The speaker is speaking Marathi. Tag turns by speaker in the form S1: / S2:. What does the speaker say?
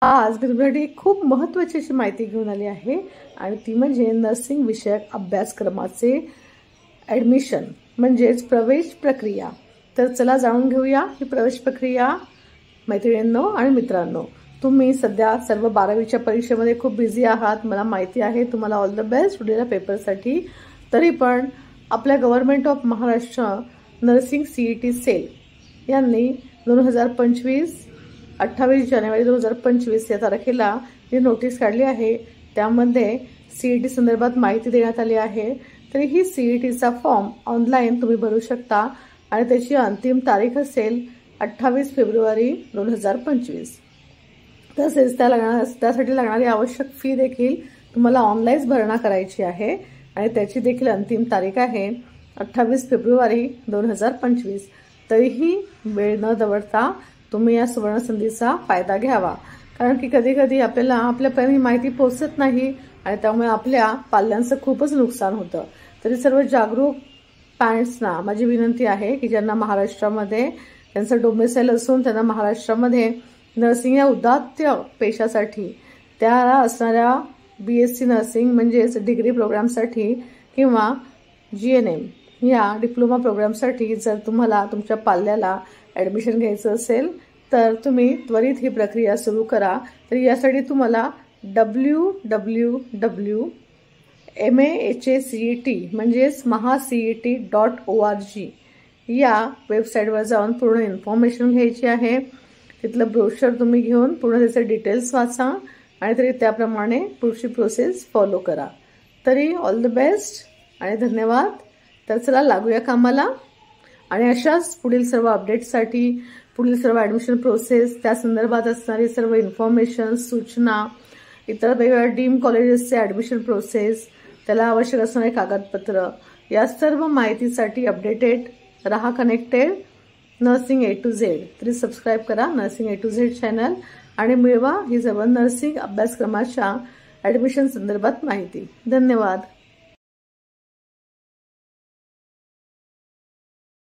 S1: आज मी तुमच्यासाठी खूप महत्त्वाची अशी माहिती घेऊन आली आहे आणि ती म्हणजे नर्सिंग विषयक अभ्यासक्रमाचे ॲडमिशन म्हणजेच प्रवेश प्रक्रिया। तर चला जाणून घेऊया ही प्रवेश प्रक्रिया। मैत्रिणींनो आणि मित्रांनो, तुम्ही सध्या सर्व 12वीच्या परीक्षेमध्ये खूप बिझी आहात, मला माहिती आहे। तुम्हाला ऑल द बेस्ट उद्याच्या पेपरसाठी। तरी पण आपल्या government of Maharashtra nursing CET cell यांनी 28 जानेवारी 2025 या तारखेला जी नोटीस काढली आहे त्यामध्ये CET संदर्भात माहिती देण्यात आली आहे। तरी ही CETचा फॉर्म ऑनलाईन तुम्ही भरू शकता आणि त्याची अंतिम तारीख असेल 28 फेब्रुवारी 2025। तसेच त्यासाठी लागणारी आवश्यक फी देखील तुम्हाला ऑनलाईन भरणा करायची आहे आणि त्याची देखील अंतिम तारीख आहे 28 फेब्रुवारी 2025। तरीही वेळ न दवडता तुम्ही या सुवर्ण संधीचा फायदा घ्यावा, कारण की कधी-कधी आपल्यापर्यंत ही माहिती पोहोचत नाही आणि त्यामुळे आपल्या पाल्यांचं खूपच नुकसान होतं। तरी सर्व जागरूक पॅरेंट्सना माझी विनंती आहे की ज्यांना महाराष्ट्रामध्ये त्यांचं डोमेसाइल असून त्यांना महाराष्ट्रामध्ये नर्सिंग या उदात्त पेशासाठी त्याला असणाऱ्या BSc नर्सिंग म्हणजेच डिग्री प्रोग्रामसाठी किंवा GNM या डिप्लोमा प्रोग्रामसाठी जर तुम्हाला तुमच्या पाल्याला ॲडमिशन घ्यायचं असेल तर तुम्ही त्वरित ही प्रक्रिया सुरू करा। तर यासाठी तुम्हाला www.mahacet म्हणजेच mahacet.org या वेबसाईटवर जाऊन पूर्ण इन्फॉर्मेशन घ्यायची आहे। तिथलं ब्रोशर तुम्ही घेऊन पूर्ण त्याचे डिटेल्स वाचा आणि तरी त्याप्रमाणे पुढची प्रोसेस फॉलो करा। तरी ऑल द बेस्ट आणि धन्यवाद। तर चला लागूया कामाला आणि अशाच पुढील सर्व अपडेट्ससाठी, पुढील सर्व ॲडमिशन प्रोसेस, त्या संदर्भात असणारी सर्व इन्फॉर्मेशन, सूचना, इतर वेगवेगळ्या डीम कॉलेजेसचे ॲडमिशन प्रोसेस, त्याला आवश्यक असणारे कागदपत्र, या सर्व माहितीसाठी अपडेटेड रहा, connected nursing A to Z। तरी सबस्क्राईब करा nursing A to Z channel आणि मिळवा ही सर्व नर्सिंग अभ्यासक्रमाच्या ॲडमिशन संदर्भात माहिती। धन्यवाद।